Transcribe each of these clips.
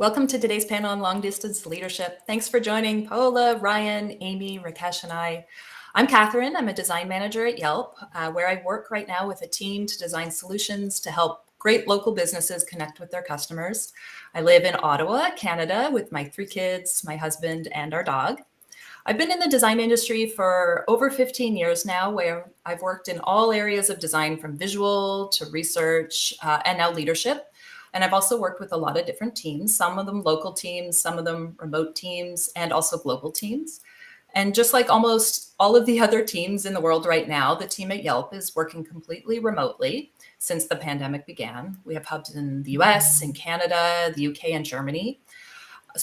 Welcome to today's panel on long distance leadership. Thanks for joining Paola, Ryan, Amy, Rakesh, and I. I'm Katherine. I'm a design manager at Yelp, where I work right now with a team to design solutions to help great local businesses connect with their customers. I live in Ottawa, Canada, with my 3 kids, my husband, and our dog. I've been in the design industry for over 15 years now, where I've worked in all areas of design from visual to research and now leadership. And I've also worked with a lot of different teams, some of them local teams, some of them remote teams, and also global teams. And just like almost all of the other teams in the world right now, the team at Yelp is working completely remotely since the pandemic began. We have hubs in the US, in Canada, the UK, and Germany.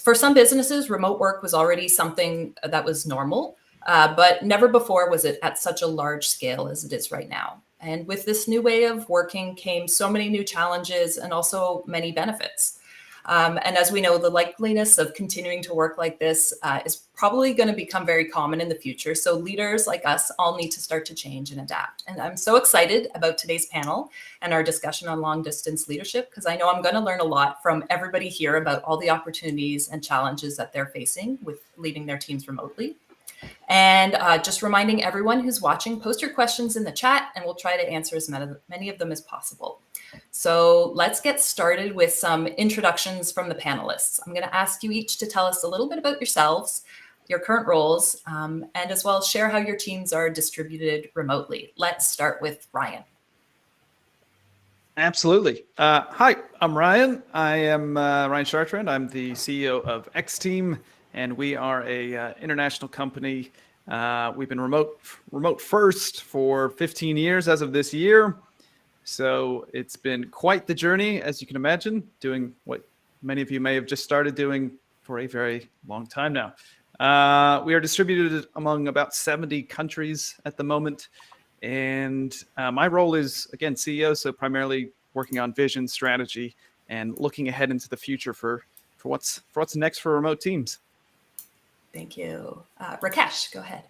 For some businesses, remote work was already something that was normal, but never before was it at such a large scale as it is right now. And with this new way of working came so many new challenges and also many benefits. And as we know, the likeliness of continuing to work like this is probably going to become very common in the future. So leaders like us all need to start to change and adapt. And I'm so excited about today's panel and our discussion on long distance leadership, because I know I'm going to learn a lot from everybody here about all the opportunities and challenges that they're facing with leading their teams remotely. And just reminding everyone who's watching, post your questions in the chat and we'll try to answer as many of them as possible. So let's get started with some introductions from the panelists. I'm going to ask you each to tell us a little bit about yourselves, your current roles, and as well share how your teams are distributed remotely. Let's start with Ryan. Absolutely. Hi, I'm Ryan. I am Ryan Chartrand. I'm the CEO of X Team, and we are a international company. We've been remote first for 15 years as of this year. So it's been quite the journey, as you can imagine, doing what many of you may have just started doing for a very long time now. We are distributed among about 70 countries at the moment. And my role is, again, CEO, so primarily working on vision, strategy, and looking ahead into the future for what's next for remote teams. Thank you. Rakesh, go ahead.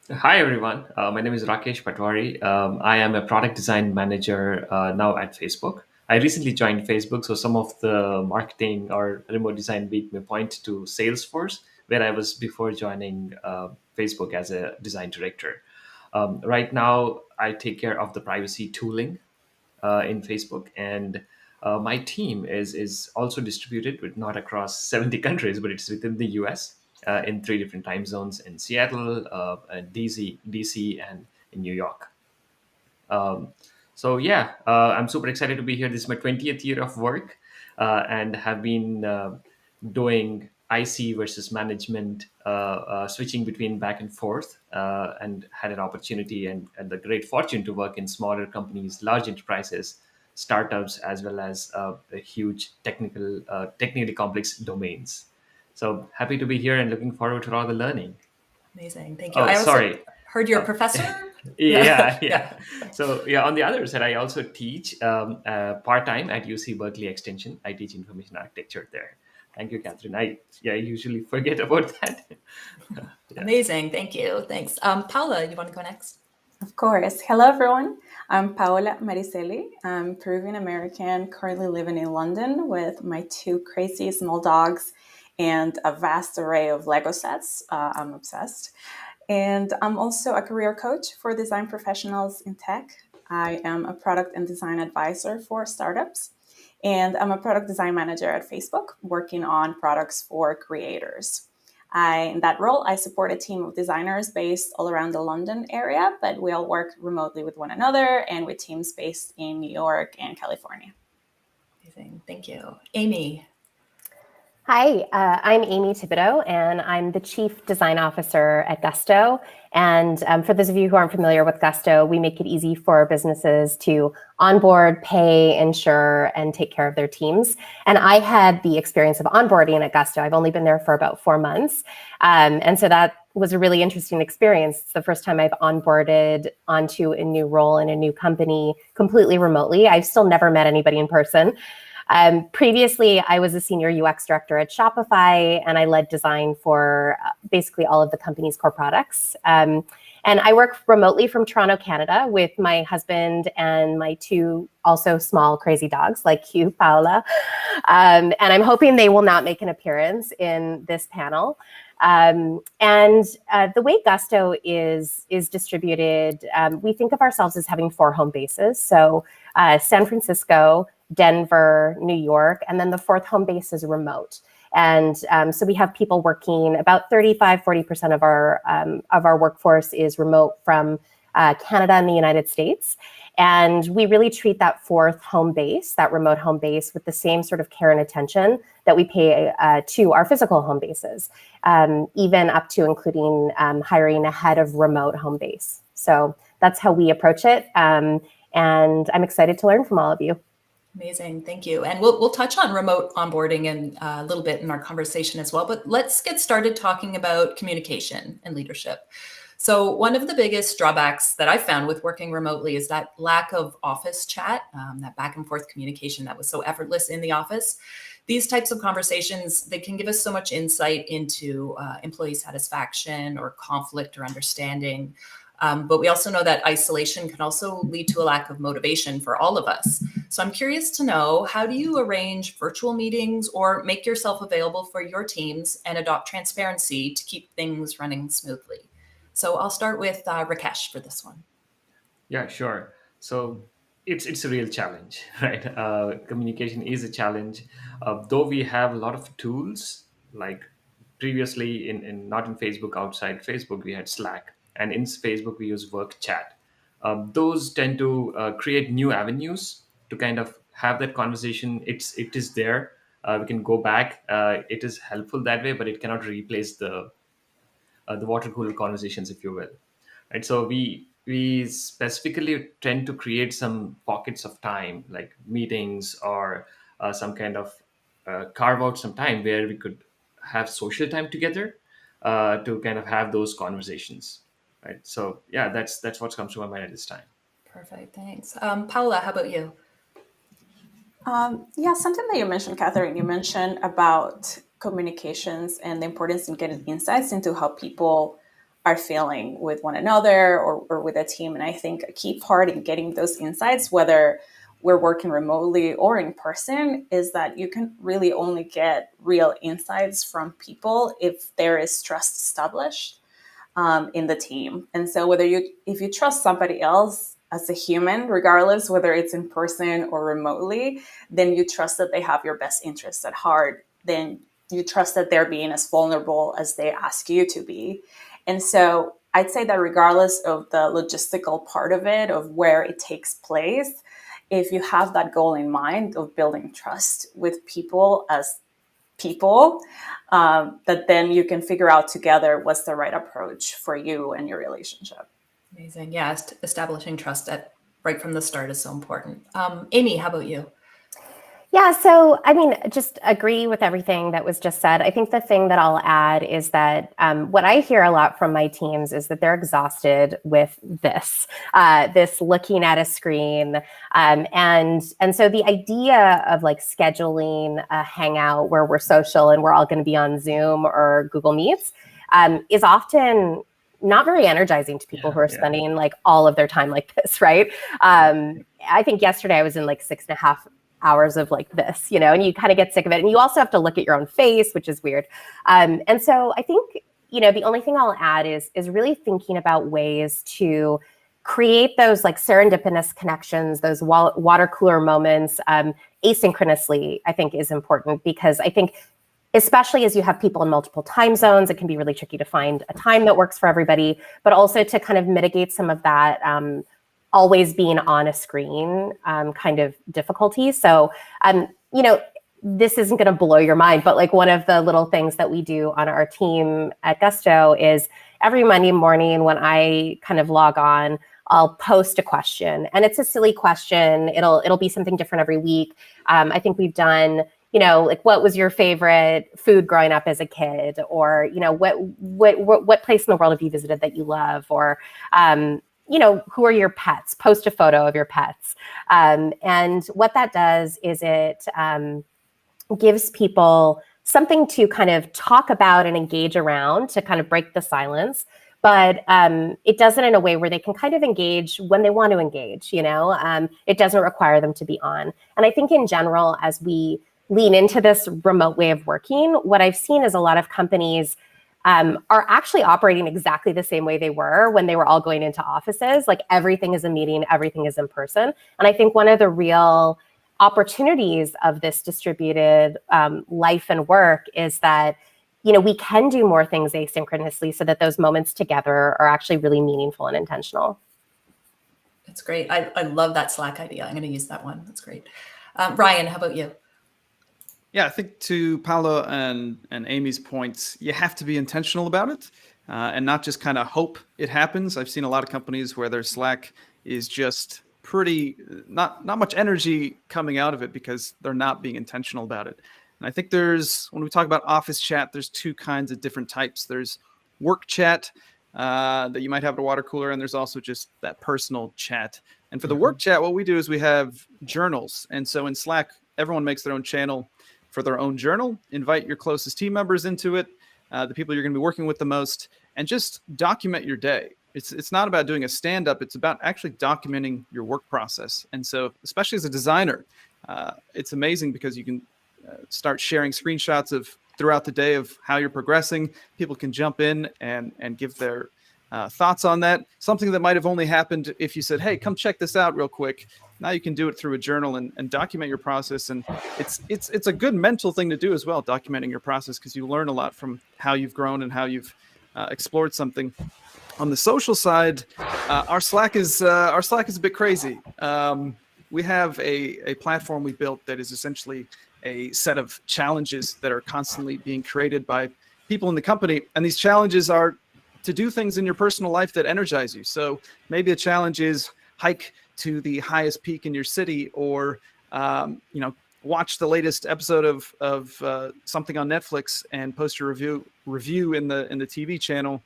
Hi, everyone. My name is Rakesh Patwari. I am a product design manager now at Facebook. I recently joined Facebook, so some of the marketing or remote design week may point to Salesforce, where I was before joining Facebook as a design director. Right now, I take care of the privacy tooling in Facebook, and my team is also distributed, but not across 70 countries, but it's within the US. In 3 different time zones in Seattle, DC, and in New York. I'm super excited to be here. This is my 20th year of work and have been doing IC versus management, switching between back and forth, and had an opportunity and the great fortune to work in smaller companies, large enterprises, startups, as well as the huge technically complex domains. So happy to be here and looking forward to all the learning. Amazing. Thank you. I also heard you're a professor. Yeah. So on the other side, I also teach part-time at UC Berkeley Extension. I teach information architecture there. Thank you, Katherine. I usually forget about that. Yeah. Amazing. Thank you. Thanks. Paola, you want to go next? Of course. Hello, everyone. I'm Paola Maricelli. I'm Peruvian-American, currently living in London with my 2 crazy small dogs and a vast array of Lego sets. I'm obsessed. And I'm also a career coach for design professionals in tech. I am a product and design advisor for startups. And I'm a product design manager at Facebook, working on products for creators. In that role, I support a team of designers based all around the London area, but we all work remotely with one another and with teams based in New York and California. Amazing. Thank you. Amy. Hi, I'm Amy Thibodeau, and I'm the Chief Design Officer at Gusto. And for those of you who aren't familiar with Gusto, we make it easy for businesses to onboard, pay, insure, and take care of their teams. And I had the experience of onboarding at Gusto. I've only been there for about 4 months. And so that was a really interesting experience. It's the first time I've onboarded onto a new role in a new company completely remotely. I've still never met anybody in person. Previously, I was a senior UX director at Shopify, and I led design for basically all of the company's core products. And And I work remotely from Toronto, Canada, with my husband and my two also small crazy dogs like you, Paola. And I'm hoping they will not make an appearance in this panel. The way Gusto is distributed, we think of ourselves as having 4 home bases. So San Francisco, Denver, New York, and then the 4th home base is remote. And so we have people working, about 40% of our workforce is remote from Canada and the United States. And we really treat that 4th home base, that remote home base, with the same sort of care and attention that we pay to our physical home bases, even up to including hiring a head of remote home base. So that's how we approach it. And I'm excited to learn from all of you. Amazing, thank you. And we'll touch on remote onboarding in a little bit in our conversation as well, but let's get started talking about communication and leadership. So one of the biggest drawbacks that I found with working remotely is that lack of office chat, that back and forth communication that was so effortless in the office. These types of conversations, they can give us so much insight into employee satisfaction or conflict or understanding. But we also know that isolation can also lead to a lack of motivation for all of us. So I'm curious to know, how do you arrange virtual meetings or make yourself available for your teams and adopt transparency to keep things running smoothly? So I'll start with Rakesh for this one. Yeah, sure. So it's a real challenge, right? Communication is a challenge. Though we have a lot of tools, like previously in not in Facebook, outside Facebook, we had Slack, and in Facebook we use Work Chat. Those tend to create new avenues to kind of have that conversation. It is there. We can go back. It is helpful that way, but it cannot replace the water cooler conversations, if you will. Right. So we specifically tend to create some pockets of time, like meetings or some kind of carve out some time where we could have social time together to kind of have those conversations. Right. So yeah, that's what comes to my mind at this time. Perfect, thanks. Paula, how about you? Yeah, something that you mentioned, Katherine, you mentioned about communications and the importance in getting insights into how people are feeling with one another or with a team. And I think a key part in getting those insights, whether we're working remotely or in person, is that you can really only get real insights from people if there is trust established in the team. And so if you trust somebody else as a human, regardless whether it's in person or remotely, then you trust that they have your best interests at heart. Then you trust that they're being as vulnerable as they ask you to be. And so I'd say that regardless of the logistical part of it, of where it takes place, if you have that goal in mind of building trust with people as people, that then you can figure out together what's the right approach for you and your relationship. Amazing. Yeah, establishing trust right from the start is so important. Amy, how about you? Yeah, so I mean, just agree with everything that was just said. I think the thing that I'll add is that what I hear a lot from my teams is that they're exhausted with this looking at a screen. And so the idea of like scheduling a hangout where we're social and we're all going to be on Zoom or Google Meets is often not very energizing to people who are spending like all of their time like this, right? I think yesterday I was in like 6.5 hours of like this, and you kind of get sick of it. And you also have to look at your own face, which is weird. And so I think, the only thing I'll add is really thinking about ways to create those like serendipitous connections, those water cooler moments asynchronously, I think is important, because I think especially as you have people in multiple time zones, it can be really tricky to find a time that works for everybody, but also to kind of mitigate some of that always being on a screen kind of difficulty. So, this isn't going to blow your mind, but like one of the little things that we do on our team at Gusto is every Monday morning when I kind of log on, I'll post a question, and it's a silly question. It'll be something different every week. I think we've done, like what was your favorite food growing up as a kid, or what place in the world have you visited that you love, or who are your pets? Post a photo of your pets. And what that does is it gives people something to kind of talk about and engage around to kind of break the silence, but it does it in a way where they can kind of engage when they want to engage, it doesn't require them to be on. And I think in general, as we lean into this remote way of working, what I've seen is a lot of companies are actually operating exactly the same way they were when they were all going into offices. Like everything is a meeting, everything is in person. And I think one of the real opportunities of this distributed life and work is that, we can do more things asynchronously so that those moments together are actually really meaningful and intentional. That's great. I love that Slack idea. I'm going to use that one. That's great. Ryan, how about you? Yeah, I think to Paolo and Amy's points, you have to be intentional about it and not just kind of hope it happens. I've seen a lot of companies where their Slack is just pretty, not much energy coming out of it because they're not being intentional about it. And I think when we talk about office chat, there's two kinds of different types. There's work chat that you might have at a water cooler, and there's also just that personal chat. And for the work chat, what we do is we have journals. And so in Slack, everyone makes their own channel for their own journal. Invite your closest team members into it, the people you're going to be working with the most, and just document your day. It's not about doing a stand-up. It's about actually documenting your work process. And so, especially as a designer, it's amazing because you can start sharing screenshots of throughout the day of how you're progressing. People can jump in and give their thoughts on that. Something that might have only happened if you said, hey, come check this out real quick. Now you can do it through a journal and document your process. And it's a good mental thing to do as well, documenting your process, because you learn a lot from how you've grown and how you've explored something. On the social side, our Slack is a bit crazy. We have a platform we built that is essentially a set of challenges that are constantly being created by people in the company. And these challenges are to do things in your personal life that energize you. So maybe a challenge is hike to the highest peak in your city, or watch the latest episode of something on Netflix and post a review in the TV channel.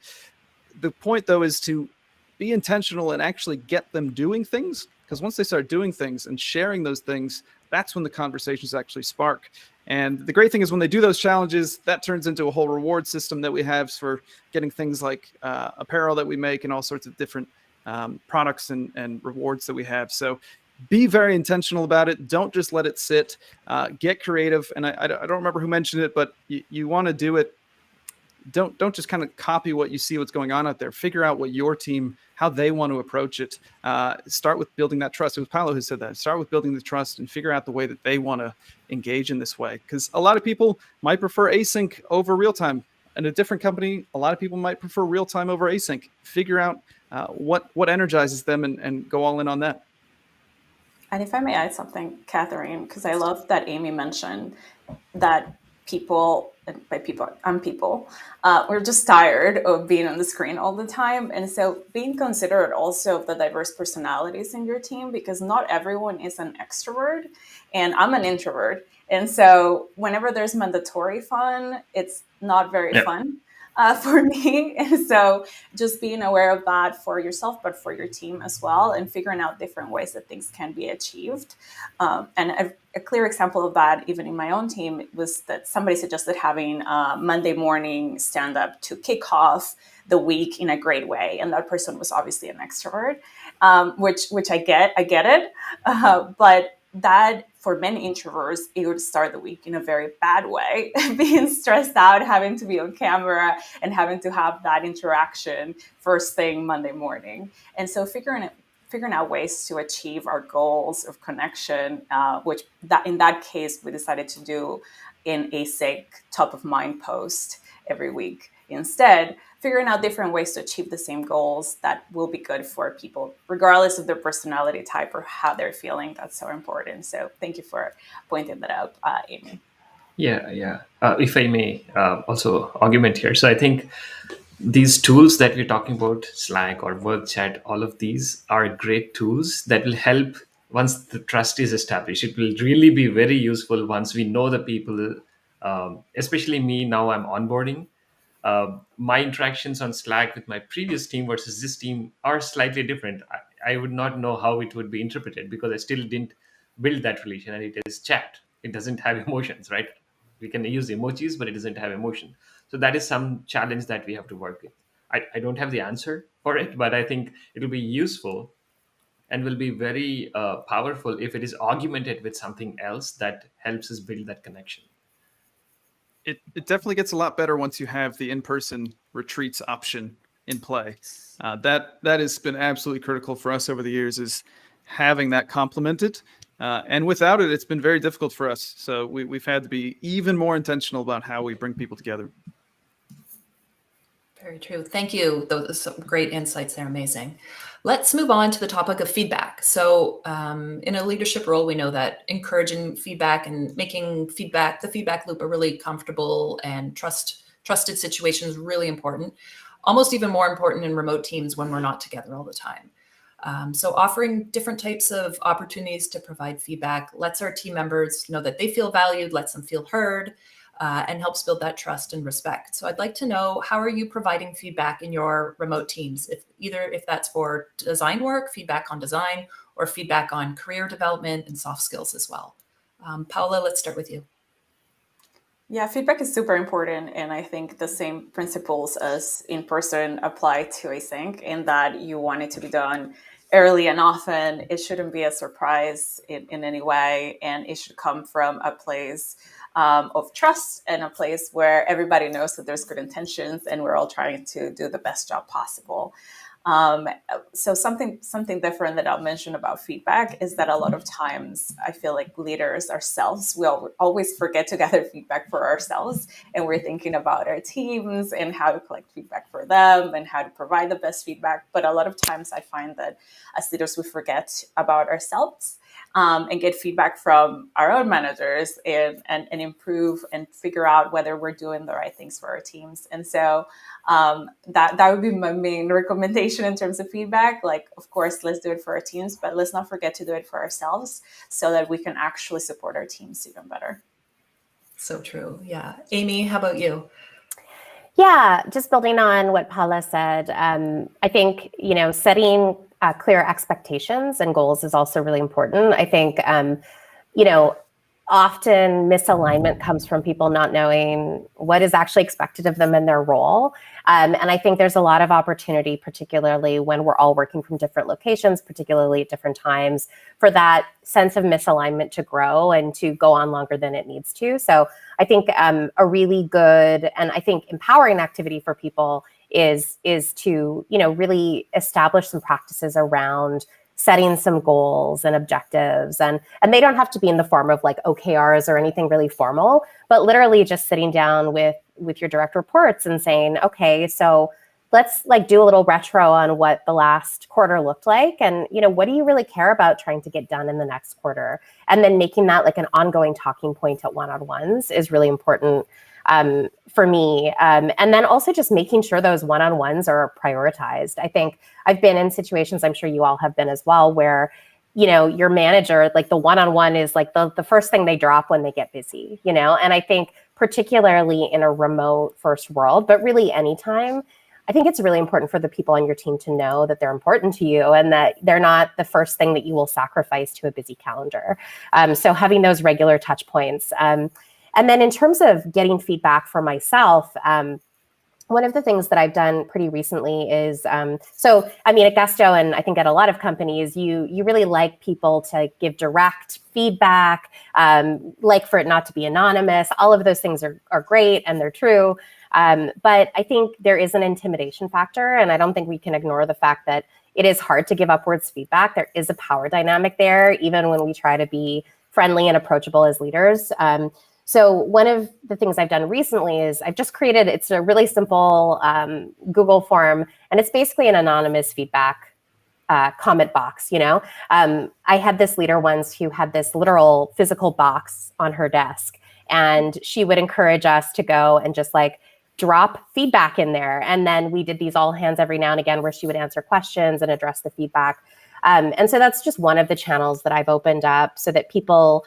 The point, though, is to be intentional and actually get them doing things, because once they start doing things and sharing those things, that's when the conversations actually spark. And the great thing is when they do those challenges, that turns into a whole reward system that we have for getting things like apparel that we make and all sorts of different products and rewards that we have. So be very intentional about it. Don't just let it sit. Get creative. And I don't remember who mentioned it, but you want to do it. Don't just kind of copy what you see, what's going on out there. Figure out what your team, how they want to approach it. Start with building that trust. It was Paolo who said that. Start with building the trust and figure out the way that they want to engage in this way. Because a lot of people might prefer async over real time. In a different company, a lot of people might prefer real time over async. Figure out what energizes them and go all in on that. And if I may add something, Katherine, because I love that Amy mentioned that people, and by people, we're just tired of being on the screen all the time. And so being considerate also of the diverse personalities in your team, because not everyone is an extrovert, and I'm an introvert. And so whenever there's mandatory fun, it's not very fun for me. And so just being aware of that for yourself, but for your team as well, and figuring out different ways that things can be achieved. And a clear example of that, even in my own team, was that somebody suggested having a Monday morning stand-up to kick off the week in a great way. And that person was obviously an extrovert, which I get it. But that, for many introverts, it would start the week in a very bad way, being stressed out, having to be on camera and having to have that interaction first thing Monday morning. And so figuring out ways to achieve our goals of connection, which in that case, we decided to do in a async top of mind post every week. Instead, figuring out different ways to achieve the same goals that will be good for people, regardless of their personality type or how they're feeling. That's so important. So thank you for pointing that out, Amy. Yeah. If I may also argument here. So I think these tools that we're talking about, Slack or work chat, all of these are great tools that will help once the trust is established. It will really be very useful once we know the people, especially me. Now I'm onboarding. My interactions on Slack with my previous team versus this team are slightly different. I would not know how it would be interpreted because I still didn't build that relation, and it is chat. It doesn't have emotions, right? We can use emojis, but it doesn't have emotion. So that is some challenge that we have to work with. I don't have the answer for it, but I think it'll be useful and will be very powerful if it is augmented with something else that helps us build that connection. It definitely gets a lot better once you have the in-person retreats option in play. That has been absolutely critical for us over the years, is having that complemented. And without it, it's been very difficult for us. So we've had to be even more intentional about how we bring people together. Very true. Thank you. Those are some great insights there. Amazing. Let's move on to the topic of feedback. So in a leadership role, we know that encouraging feedback and making the feedback loop a really comfortable and trusted situation is really important. Almost even more important in remote teams when we're not together all the time. So offering different types of opportunities to provide feedback lets our team members know that they feel valued, lets them feel heard, and helps build that trust and respect. So I'd like to know, how are you providing feedback in your remote teams? If that's for design work, feedback on design, or feedback on career development and soft skills as well. Paola, let's start with you. Yeah, feedback is super important. And I think the same principles as in person apply to async, in that you want it to be done early and often. It shouldn't be a surprise in any way. And it should come from a place of trust, and a place where everybody knows that there's good intentions and we're all trying to do the best job possible. So something different that I'll mention about feedback is that a lot of times I feel like leaders ourselves, we always forget to gather feedback for ourselves, and we're thinking about our teams and how to collect feedback for them and how to provide the best feedback. But a lot of times I find that as leaders, we forget about ourselves. And get feedback from our own managers and improve and figure out whether we're doing the right things for our teams. And so that would be my main recommendation in terms of feedback. Like, of course, let's do it for our teams, but let's not forget to do it for ourselves so that we can actually support our teams even better. So true. Yeah. Amy, how about you? Yeah, just building on what Paula said, I think, setting clear expectations and goals is also really important. I think, often misalignment comes from people not knowing what is actually expected of them in their role. And I think there's a lot of opportunity, particularly when we're all working from different locations, particularly at different times, for that sense of misalignment to grow and to go on longer than it needs to. So I think a really good and I think empowering activity for people is to, really establish some practices around setting some goals and objectives. And they don't have to be in the form of like OKRs or anything really formal, but literally just sitting down with your direct reports and saying, okay, so let's like do a little retro on what the last quarter looked like. And, what do you really care about trying to get done in the next quarter? And then making that like an ongoing talking point at one-on-ones is really important for me. And then also just making sure those one-on-ones are prioritized. I think I've been in situations, I'm sure you all have been as well, where, your manager, like the one-on-one is like the first thing they drop when they get busy, and I think particularly in a remote first world, but really anytime, I think it's really important for the people on your team to know that they're important to you and that they're not the first thing that you will sacrifice to a busy calendar. So having those regular touch points. And then in terms of getting feedback for myself, one of the things that I've done pretty recently is, at Gusto, and I think at a lot of companies, you really like people to give direct feedback, like for it not to be anonymous. All of those things are great and they're true. But I think there is an intimidation factor, and I don't think we can ignore the fact that it is hard to give upwards feedback. There is a power dynamic there, even when we try to be friendly and approachable as leaders. So one of the things I've done recently is I've just created, it's a really simple Google form, and it's basically an anonymous feedback comment box, I had this leader once who had this literal physical box on her desk, and she would encourage us to go and just like drop feedback in there. And then we did these all hands every now and again where she would answer questions and address the feedback. And so that's just one of the channels that I've opened up so that people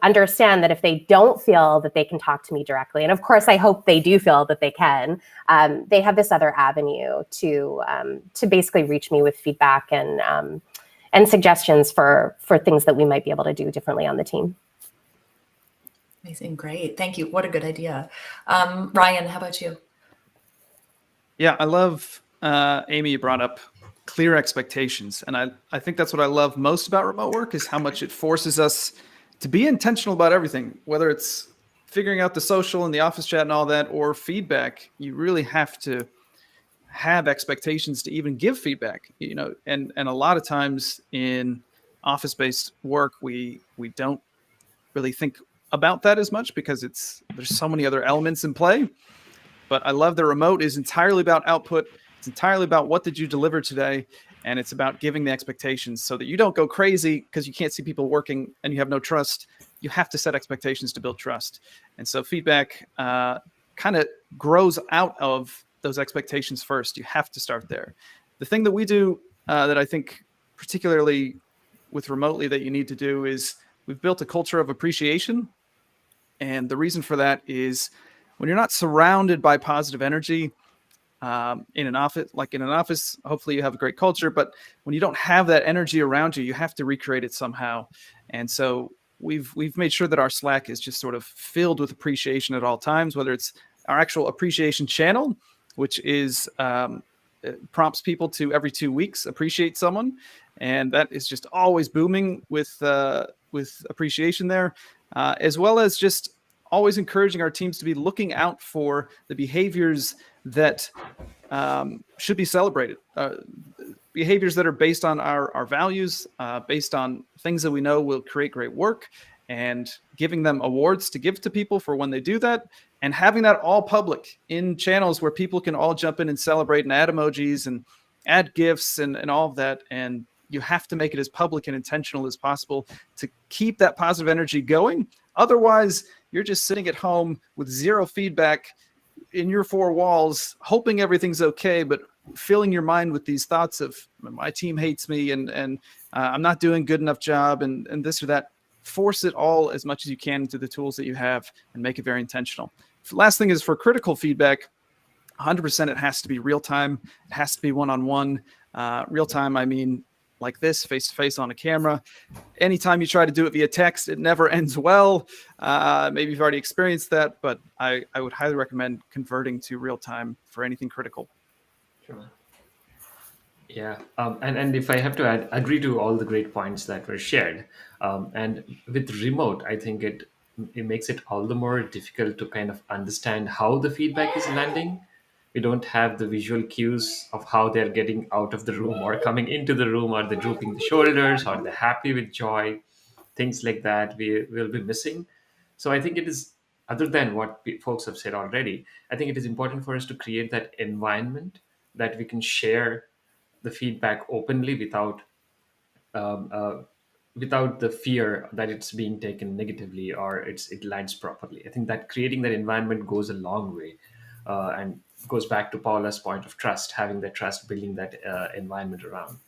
understand that if they don't feel that they can talk to me directly, and of course I hope they do feel that they can, they have this other avenue to basically reach me with feedback and suggestions for things that we might be able to do differently on the team. Amazing, great, thank you. What a good idea. Ryan, how about you? Yeah, I love, Amy, you brought up clear expectations. And I think that's what I love most about remote work is how much it forces us to be intentional about everything, whether it's figuring out the social and the office chat and all that, or feedback. You really have to have expectations to even give feedback, and a lot of times in office-based work, we don't really think about that as much because there's so many other elements in play. But I love the remote is entirely about output. It's entirely about what did you deliver today. And it's about giving the expectations so that you don't go crazy because you can't see people working and you have no trust. You have to set expectations to build trust. And so feedback kind of grows out of those expectations first. You have to start there. The thing that we do that I think particularly with remotely that you need to do is we've built a culture of appreciation. And the reason for that is when you're not surrounded by positive energy in an office, hopefully you have a great culture, but when you don't have that energy around you, you have to recreate it somehow. And so we've made sure that our Slack is just sort of filled with appreciation at all times, whether it's our actual appreciation channel, which is prompts people to every 2 weeks appreciate someone. And that is just always booming with appreciation there, as well as just always encouraging our teams to be looking out for the behaviors that should be celebrated, behaviors that are based on our values, based on things that we know will create great work, and giving them awards to give to people for when they do that, and having that all public in channels where people can all jump in and celebrate and add emojis and add GIFs and all of that. And you have to make it as public and intentional as possible to keep that positive energy going. Otherwise, you're just sitting at home with zero feedback in your four walls, hoping everything's okay, but filling your mind with these thoughts of my team hates me and I'm not doing a good enough job and this or that. Force it all as much as you can into the tools that you have and make it very intentional. The last thing is for critical feedback, 100% it has to be real time. It has to be one-on-one. Real time, I mean, like this, face-to-face on a camera. Anytime you try to do it via text, it never ends well. Maybe you've already experienced that, but I would highly recommend converting to real time for anything critical. Sure. Yeah, and if I have to add, agree to all the great points that were shared. And with remote, I think it makes it all the more difficult to kind of understand how the feedback is landing. We don't have the visual cues of how they're getting out of the room or coming into the room, or they're drooping the shoulders, or they're happy with joy, things like that we will be missing. So I think it is, other than what folks have said already, I think it is important for us to create that environment that we can share the feedback openly um, uh, without the fear that it's being taken negatively or it lands properly. I think that creating that environment goes a long way, and goes back to Paula's point of trust, having that trust, building that environment around.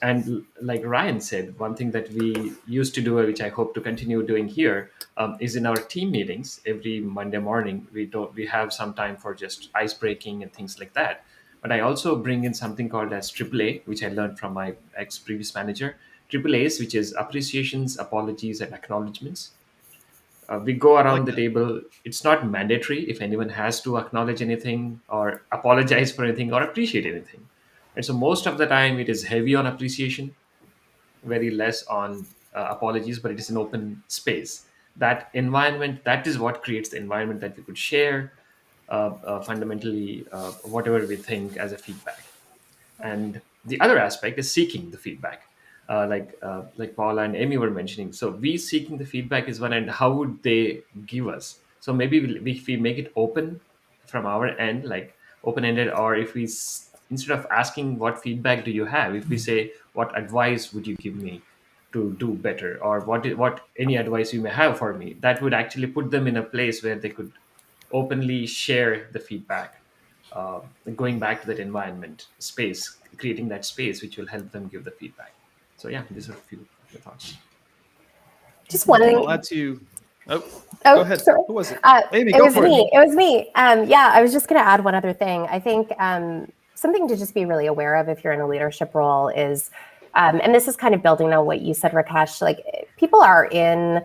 And like Ryan said, one thing that we used to do, which I hope to continue doing here, is in our team meetings every Monday morning. We have some time for just ice breaking and things like that. But I also bring in something called as AAA, which I learned from my previous manager. AAAs, which is appreciations, apologies, and acknowledgements. We go around the table. It's not mandatory if anyone has to acknowledge anything or apologize for anything or appreciate anything. And so most of the time it is heavy on appreciation, very less on apologies, but it is an open space. That environment, that is what creates the environment that we could share fundamentally whatever we think as a feedback. And the other aspect is seeking the feedback, like Paula and Amy were mentioning. So we seeking the feedback is one, and how would they give us? So maybe if we make it open from our end, like open-ended, or if instead of asking what feedback do you have, if we say what advice would you give me to do better, or what any advice you may have for me, that would actually put them in a place where they could openly share the feedback, uh, going back to that environment space, creating that space which will help them give the feedback. So yeah, these are a few of the thoughts. Just wondering. I'll add to. Go ahead. Sorry. Who was it? Amy, go for it. It was me. Yeah, I was just going to add one other thing. I think something to just be really aware of if you're in a leadership role is, and this is kind of building on what you said, Rakesh, like people are in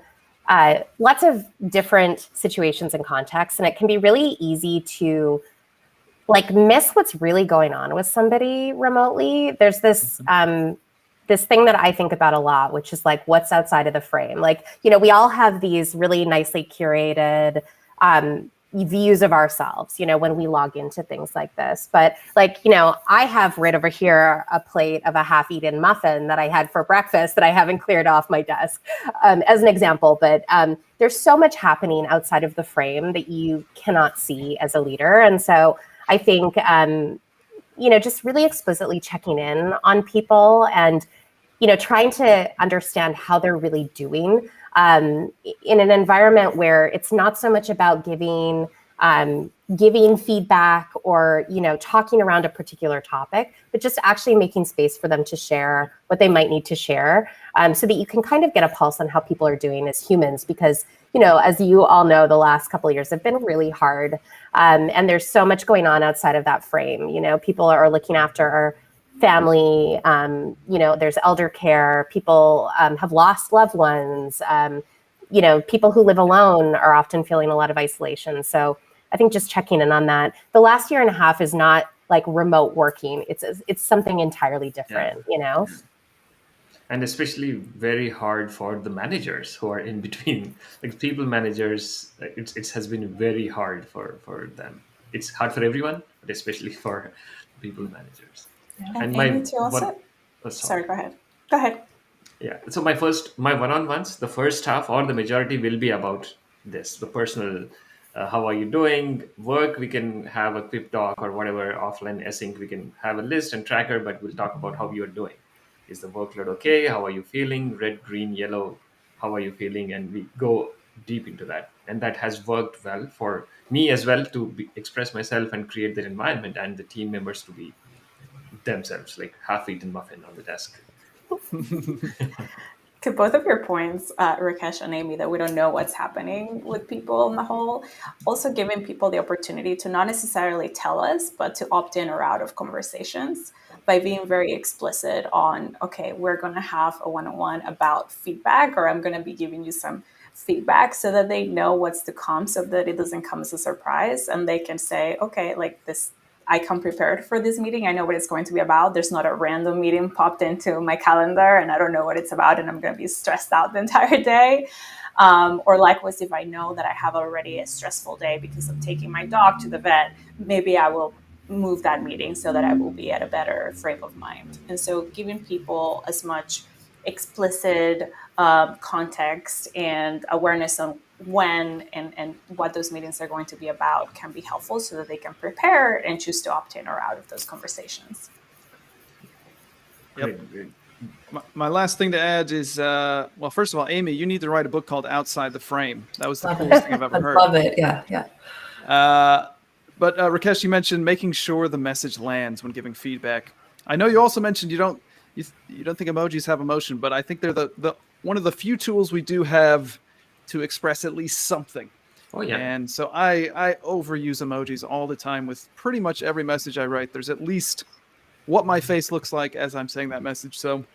lots of different situations and contexts, and it can be really easy to like miss what's really going on with somebody remotely. There's this this thing that I think about a lot, which is like what's outside of the frame. Like, you know, we all have these really nicely curated views of ourselves, you know, when we log into things like this. But like, you know, I have right over here a plate of a half-eaten muffin that I had for breakfast that I haven't cleared off my desk, as an example. But there's so much happening outside of the frame that you cannot see as a leader. And so I think, you know, just really explicitly checking in on people and, you know, trying to understand how they're really doing in an environment where it's not so much about giving feedback or, you know, talking around a particular topic, but just actually making space for them to share what they might need to share, so that you can kind of get a pulse on how people are doing as humans. Because, you know, as you all know, the last couple of years have been really hard, and there's so much going on outside of that frame. You know, people are looking after our family, you know, there's elder care, people have lost loved ones, you know, people who live alone are often feeling a lot of isolation. So I think just checking in on that. The last year and a half is not like remote working. It's something entirely different, you know? And especially very hard for the managers who are in between. Like people managers, it has been very hard for them. It's hard for everyone, but especially for people managers. Yeah. And Amy, to also, sorry, go ahead. Yeah. So my one-on-ones, the first half or the majority will be about this, the personal, how are you doing? Work, we can have a quick talk or whatever, offline async, we can have a list and tracker, but we'll talk about how you're doing. Is the workload okay? How are you feeling? Red, green, yellow, how are you feeling? And we go deep into that. And that has worked well for me as well to express myself and create that environment, and the team members to be themselves, like half-eaten muffin on the desk. To both of your points, Rakesh and Amy, that we don't know what's happening with people on the whole, also giving people the opportunity to not necessarily tell us, but to opt in or out of conversations by being very explicit on, okay, we're going to have a one-on-one about feedback, or I'm going to be giving you some feedback, so that they know what's to come, so that it doesn't come as a surprise, and they can say, okay, like this, I come prepared for this meeting. I know what it's going to be about. There's not a random meeting popped into my calendar and I don't know what it's about and I'm going to be stressed out the entire day. Or likewise, if I know that I have already a stressful day because I'm taking my dog to the vet, maybe I will move that meeting so that I will be at a better frame of mind. And so giving people as much explicit context and awareness on when and what those meetings are going to be about can be helpful, so that they can prepare and choose to opt in or out of those conversations. Yep. My last thing to add is, well, first of all, Amy, you need to write a book called Outside the Frame. That was the coolest thing I've ever heard. I love it. Yeah. But Rakesh, you mentioned making sure the message lands when giving feedback. I know you also mentioned you don't think emojis have emotion, but I think they're the one of the few tools we do have to express at least something. Oh yeah. And so I overuse emojis all the time with pretty much every message I write. There's at least what my face looks like as I'm saying that message. So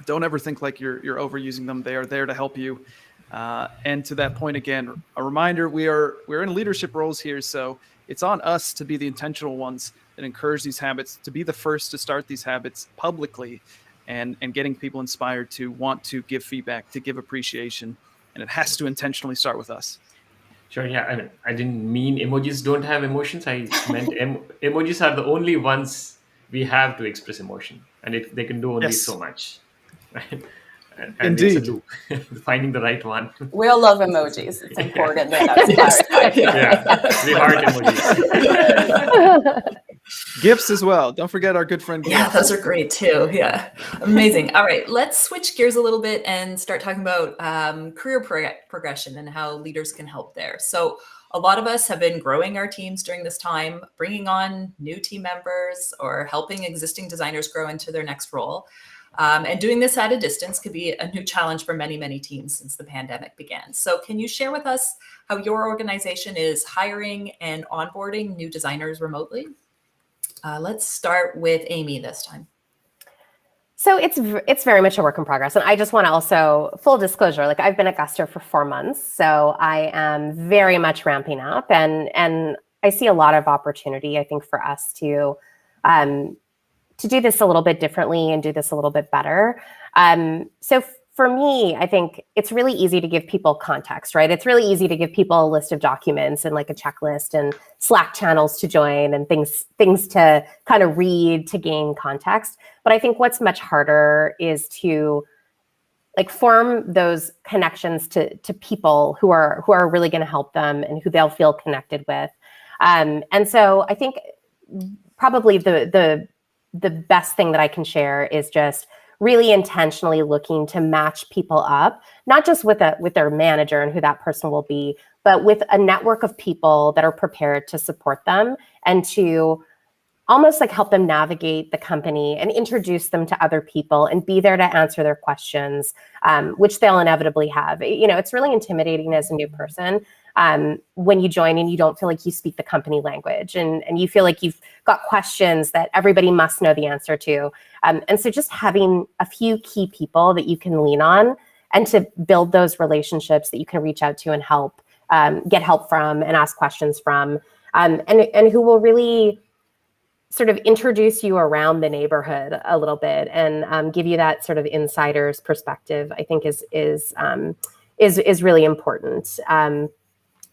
don't ever think like you're overusing them. They are there to help you. And to that point, again, a reminder, we're in leadership roles here. So it's on us to be the intentional ones that encourage these habits, to be the first to start these habits publicly, and getting people inspired to want to give feedback, to give appreciation. And it has to intentionally start with us. Sure. Yeah. I mean, I didn't mean emojis don't have emotions. I meant emojis are the only ones we have to express emotion, and they can do only so much. Right? And Indeed. It's a loop. Finding the right one. We all love emojis. It's important that that's clarified. Yeah. We heart emojis. GIFs as well. Don't forget our good friend GIFs. Yeah, those are great too. Yeah, amazing. All right, let's switch gears a little bit and start talking about career progression and how leaders can help there. So a lot of us have been growing our teams during this time, bringing on new team members or helping existing designers grow into their next role. And doing this at a distance could be a new challenge for many, many teams since the pandemic began. So can you share with us how your organization is hiring and onboarding new designers remotely? Let's start with Amy this time. So it's very much a work in progress. And I just want to also, full disclosure, like I've been at Gusto for 4 months. So I am very much ramping up. And I see a lot of opportunity, I think, for us to do this a little bit differently and do this a little bit better. So for me, I think it's really easy to give people context, right? It's really easy to give people a list of documents and like a checklist and Slack channels to join and things to kind of read to gain context. But I think what's much harder is to like form those connections to people who are really going to help them and who they'll feel connected with. And so I think probably the best thing that I can share is just really intentionally looking to match people up, not just with their manager and who that person will be, but with a network of people that are prepared to support them and to almost like help them navigate the company and introduce them to other people and be there to answer their questions, which they'll inevitably have. You know, it's really intimidating as a new person when you join and you don't feel like you speak the company language and you feel like you've got questions that everybody must know the answer to. And so just having a few key people that you can lean on and to build those relationships that you can reach out to and help, get help from and ask questions from, and who will really sort of introduce you around the neighborhood a little bit and give you that sort of insider's perspective, I think is really important.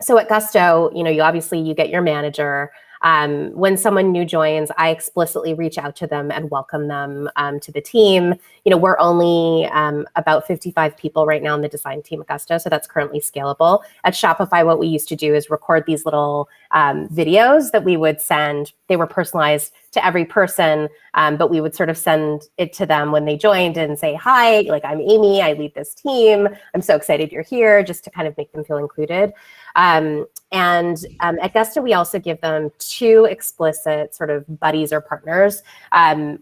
So at Gusto, you know, you get your manager. When someone new joins, I explicitly reach out to them and welcome them to the team. You know, we're only about 55 people right now in the design team at Gusto, so that's currently scalable. At Shopify, what we used to do is record these little videos that we would send. They were personalized to every person, but we would sort of send it to them when they joined and say, hi, like I'm Amy, I lead this team. I'm so excited you're here, just to kind of make them feel included. At Gusto, we also give them 2 explicit sort of buddies or partners.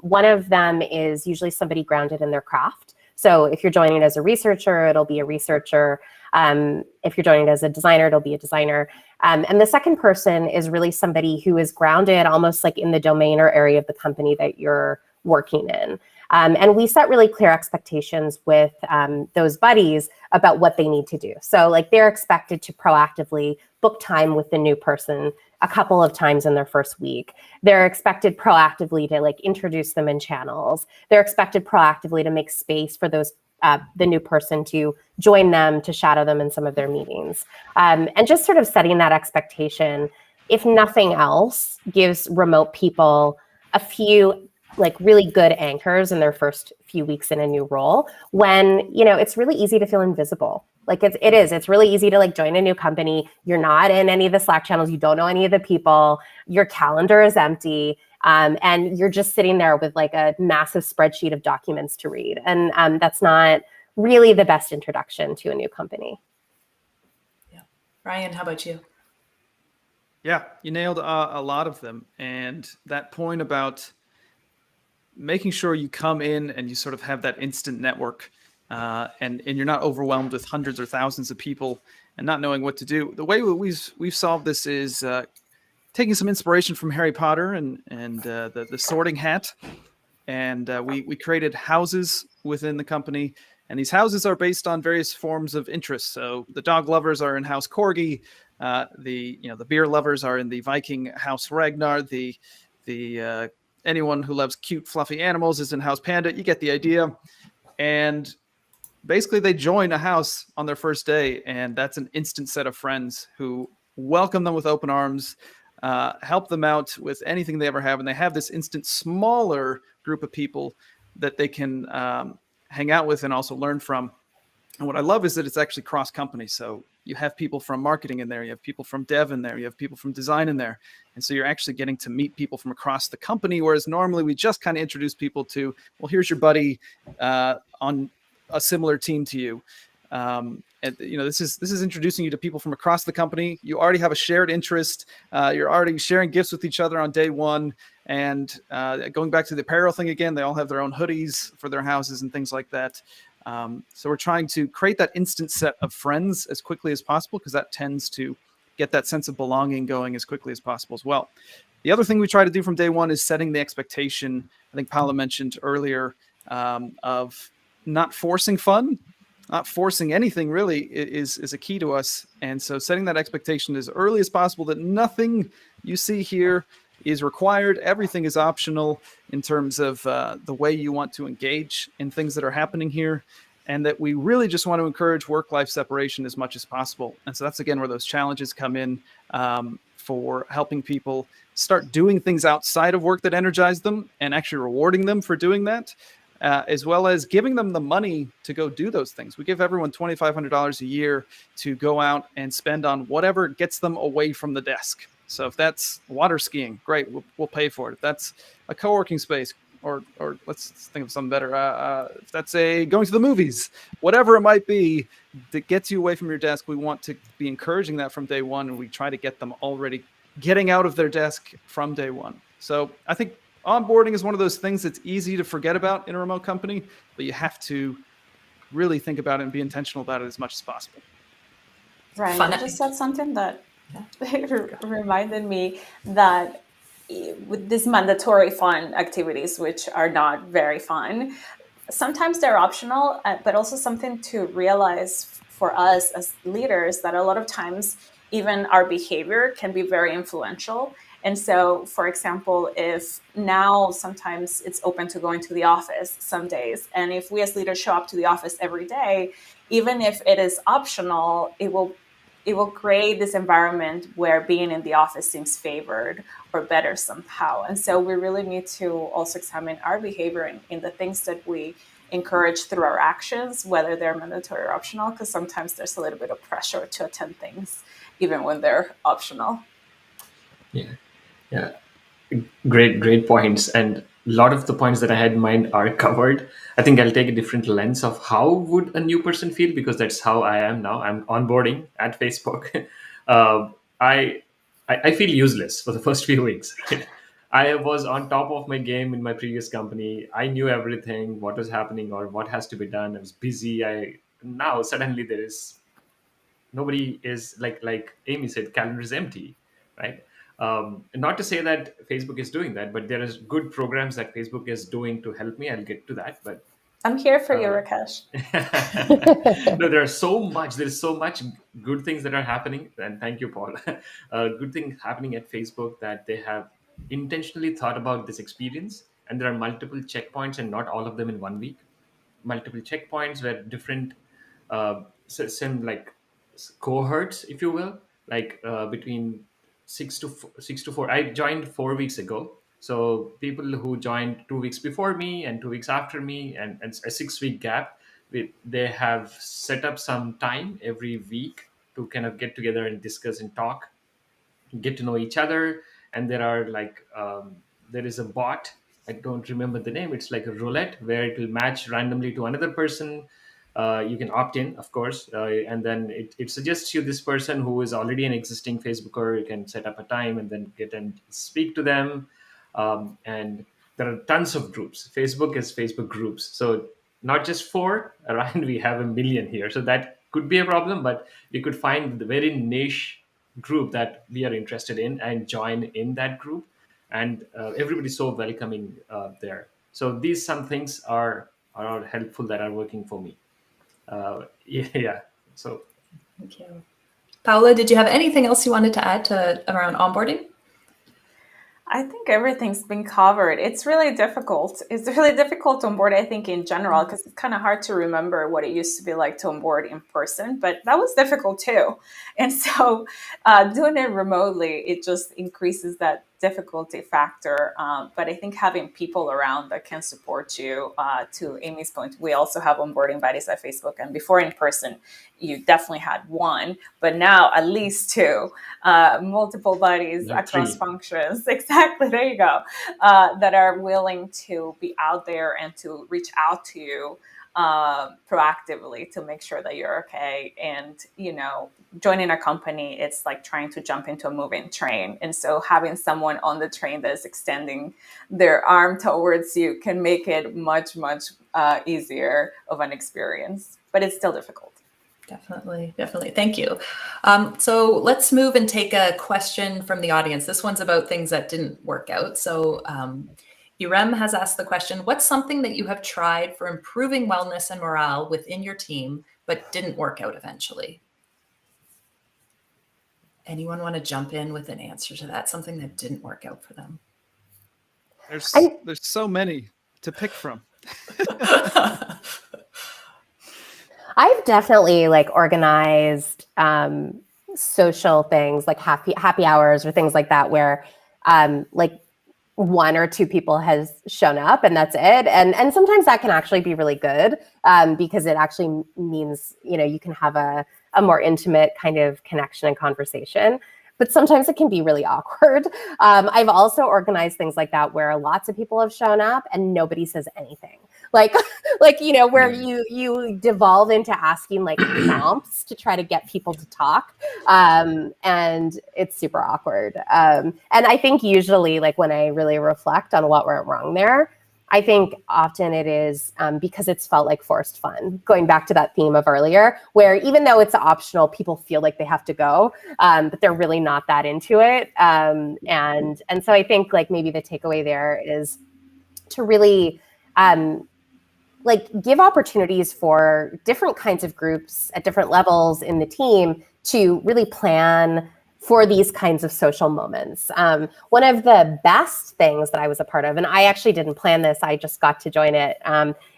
One of them is usually somebody grounded in their craft. So if you're joining as a researcher, it'll be a researcher. If you're joining as a designer, it'll be a designer. And the second person is really somebody who is grounded almost like in the domain or area of the company that you're working in. And we set really clear expectations with those buddies about what they need to do. So like they're expected to proactively book time with the new person a couple of times in their first week. They're expected proactively to like introduce them in channels. They're expected proactively to make space for those the new person to join them, to shadow them in some of their meetings. And just sort of setting that expectation, if nothing else, gives remote people a few like really good anchors in their first few weeks in a new role when, you know, it's really easy to feel invisible. Like it's really easy to like join a new company. You're not in any of the Slack channels. You don't know any of the people. Your calendar is empty. And you're just sitting there with like a massive spreadsheet of documents to read. And that's not really the best introduction to a new company. Yeah. Ryan, how about you? Yeah, you nailed a lot of them. And that point about making sure you come in and you sort of have that instant network and you're not overwhelmed with hundreds or thousands of people and not knowing what to do. The way we've solved this is taking some inspiration from Harry Potter and the sorting hat. And we created houses within the company. And these houses are based on various forms of interest. So the dog lovers are in House Corgi. The beer lovers are in the Viking House Ragnar. The anyone who loves cute, fluffy animals is in House Panda. You get the idea. And basically they join a house on their first day. And that's an instant set of friends who welcome them with open arms, help them out with anything they ever have. And they have this instant smaller group of people that they can hang out with and also learn from. And what I love is that it's actually cross company. So you have people from marketing in there, you have people from dev in there, you have people from design in there. And so you're actually getting to meet people from across the company. Whereas normally we just kind of introduce people to, well, here's your buddy on a similar team to you. And this is introducing you to people from across the company. You already have a shared interest. You're already sharing gifts with each other on day one. And going back to the apparel thing again, they all have their own hoodies for their houses and things like that. So we're trying to create that instant set of friends as quickly as possible because that tends to get that sense of belonging going as quickly as possible as well. The other thing we try to do from day one is setting the expectation. I think Paula mentioned earlier of not forcing fun. not forcing anything really is a key to us. And so setting that expectation as early as possible that nothing you see here is required. Everything is optional in terms of the way you want to engage in things that are happening here. And that we really just want to encourage work-life separation as much as possible. And so that's, again, where those challenges come in for helping people start doing things outside of work that energize them and actually rewarding them for doing that, as well as giving them the money to go do those things. We give everyone $2,500 a year to go out and spend on whatever gets them away from the desk. So if that's water skiing, great, we'll pay for it. If that's a co-working space, or let's think of something better. If that's going to the movies, whatever it might be that gets you away from your desk, we want to be encouraging that from day one. And we try to get them already getting out of their desk from day one. So I think onboarding is one of those things that's easy to forget about in a remote company, but you have to really think about it and be intentional about it as much as possible. Right. I just said something that reminded me that with these mandatory fun activities, which are not very fun, sometimes they're optional, but also something to realize for us as leaders that a lot of times even our behavior can be very influential. And so, for example, if now sometimes it's open to going to the office some days, and if we as leaders show up to the office every day, even if it is optional, it will create this environment where being in the office seems favored or better somehow. And so we really need to also examine our behavior in the things that we encourage through our actions, whether they're mandatory or optional, because sometimes there's a little bit of pressure to attend things, even when they're optional. Yeah. Great points. And a lot of the points that I had in mind are covered. I think I'll take a different lens of how would a new person feel, because that's how I am now. I'm onboarding at Facebook. I feel useless for the first few weeks. I was on top of my game in my previous company. I knew everything, what was happening or what has to be done. I was busy. Now suddenly there is nobody is like Amy said, calendar is empty, right? Not to say that Facebook is doing that, but there is good programs that Facebook is doing to help me. I'll get to that, but I'm here for you, Rakesh. No, there's so much good things that are happening, and thank you, Paul. Good thing happening at Facebook that they have intentionally thought about this experience, and there are multiple checkpoints, and not all of them in 1 week. Multiple checkpoints where different some like cohorts, if you will, like between 6 to 4. I joined 4 weeks ago. So people who joined 2 weeks before me and 2 weeks after me, and a 6 week gap, they have set up some time every week to kind of get together and discuss and talk, get to know each other. And there are there is a bot. I don't remember the name. It's like a roulette where it will match randomly to another person. You can opt in, of course, and then it suggests you this person who is already an existing Facebooker. You can set up a time and then get and speak to them. And there are tons of groups. Facebook is Facebook groups. So not just 4, around we have 1 million here. So that could be a problem, but we could find the very niche group that we are interested in and join in that group. And everybody's so welcoming there. So these some things are helpful that are working for me. Yeah. So thank you. Paola, did you have anything else you wanted to add to around onboarding? I think everything's been covered. It's really difficult. It's really difficult to onboard, I think, in general, because it's kind of hard to remember what it used to be like to onboard in person, but that was difficult too. And so doing it remotely, it just increases that difficulty factor. But I think having people around that can support you, to Amy's point, we also have onboarding buddies at Facebook. And before in person, you definitely had 1, but now at least 2, multiple buddies across 3 functions. Exactly. There you go. That are willing to be out there and to reach out to you proactively to make sure that you're okay. And, joining a company, it's like trying to jump into a moving train. And so having someone on the train that is extending their arm towards you can make it much, much easier of an experience, but it's still difficult. Definitely. Thank you. So let's move and take a question from the audience. This one's about things that didn't work out. So Irem has asked the question, what's something that you have tried for improving wellness and morale within your team but didn't work out eventually? Anyone want to jump in with an answer to that? Something that didn't work out for them? There's so many to pick from. I've definitely like organized social things like happy hours or things like that where like one or two people has shown up and that's it. And sometimes that can actually be really good because it actually means, you can have a more intimate kind of connection and conversation. But sometimes it can be really awkward. I've also organized things like that where lots of people have shown up and nobody says anything. Like where you devolve into asking like prompts to try to get people to talk. And it's super awkward. And I think usually like when I really reflect on what went wrong there, I think often it is because it's felt like forced fun, going back to that theme of earlier, where even though it's optional, people feel like they have to go, but they're really not that into it. And so I think like maybe the takeaway there is to really like give opportunities for different kinds of groups at different levels in the team to really plan for these kinds of social moments. One of the best things that I was a part of, and I actually didn't plan this, I just got to join it.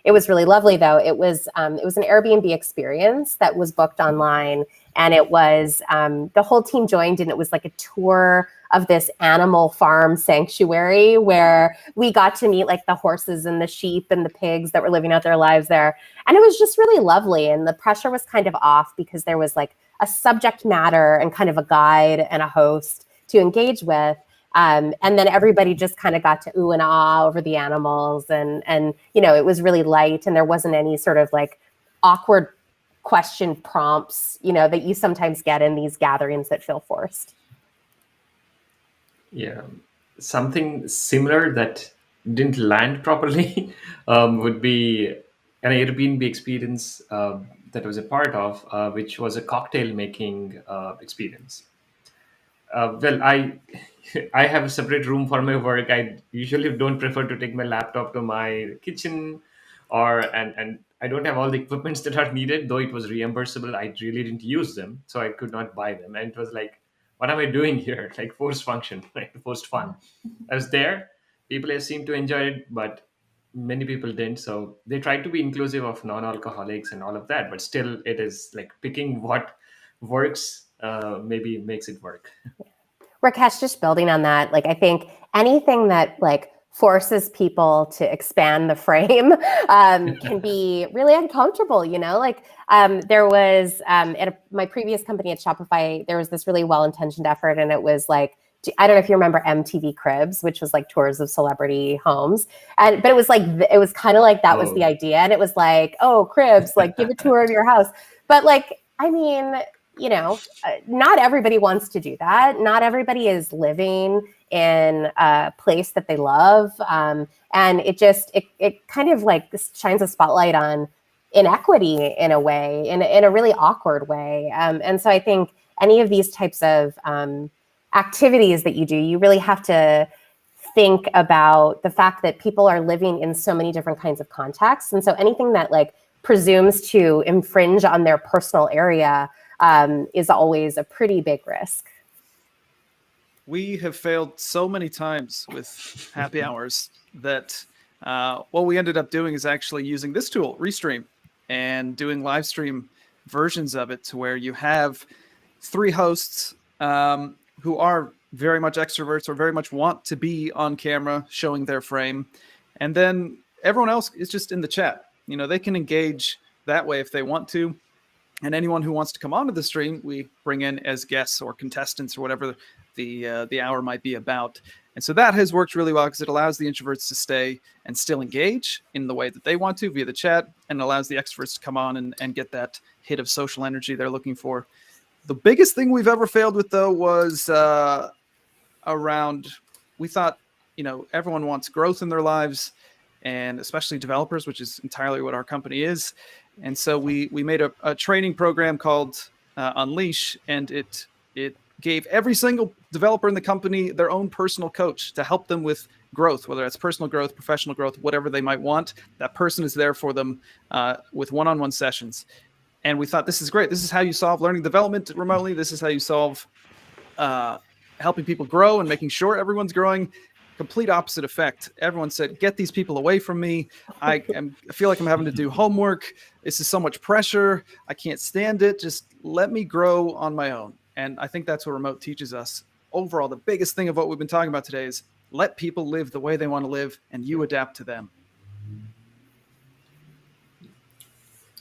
It was really lovely though. It was an Airbnb experience that was booked online, and it was, the whole team joined, and it was like a tour of this animal farm sanctuary where we got to meet like the horses and the sheep and the pigs that were living out their lives there. And it was just really lovely. And the pressure was kind of off because there was like a subject matter and kind of a guide and a host to engage with. And then everybody just kind of got to ooh and ah over the animals. And it was really light, and there wasn't any sort of like awkward question prompts, that you sometimes get in these gatherings that feel forced. Yeah, something similar that didn't land properly would be an Airbnb experience that I was a part of, which was a cocktail making experience. Well, I have a separate room for my work. I usually don't prefer to take my laptop to my kitchen, and I don't have all the equipments that are needed. Though it was reimbursable, I really didn't use them, so I could not buy them. And it was like, what am I doing here? Like forced function, like forced fun. I was there. People seemed to enjoy it, but many people didn't. So they tried to be inclusive of non-alcoholics and all of that, but still, it is like picking what works. Maybe makes it work. Rakesh, just building on that, like I think anything that like forces people to expand the frame can be really uncomfortable, like there was at my previous company at Shopify, there was this really well-intentioned effort, and it was like, I don't know if you remember MTV Cribs, which was like tours of celebrity homes. But it was like, it was kind of like that was the idea. And it was like, oh, Cribs, like give a tour of your house. But like, I mean, not everybody wants to do that. Not everybody is living in a place that they love. And it kind of like shines a spotlight on inequity in a way, in a really awkward way. And so I think any of these types of activities that you do, you really have to think about the fact that people are living in so many different kinds of contexts. And so anything that like presumes to infringe on their personal area is always a pretty big risk. We have failed so many times with happy hours that what we ended up doing is actually using this tool, Restream, and doing live stream versions of it to where you have three hosts who are very much extroverts or very much want to be on camera showing their frame. And then everyone else is just in the chat. They can engage that way if they want to. And anyone who wants to come onto the stream, we bring in as guests or contestants or whatever the hour might be about. And so that has worked really well because it allows the introverts to stay and still engage in the way that they want to via the chat, and allows the extroverts to come on and get that hit of social energy they're looking for. The biggest thing we've ever failed with, though, was around, we thought, everyone wants growth in their lives, and especially developers, which is entirely what our company is. And so we made a training program called Unleash, and it gave every single developer in the company their own personal coach to help them with growth, whether that's personal growth, professional growth, whatever they might want. That person is there for them with one-on-one sessions. And we thought, this is great. This is how you solve learning development remotely. This is how you solve helping people grow and making sure everyone's growing. Complete opposite effect. Everyone said, get these people away from me. I feel like I'm having to do homework. This is so much pressure. I can't stand it. Just let me grow on my own. And I think that's what remote teaches us. Overall, the biggest thing of what we've been talking about today is let people live the way they want to live, and you adapt to them.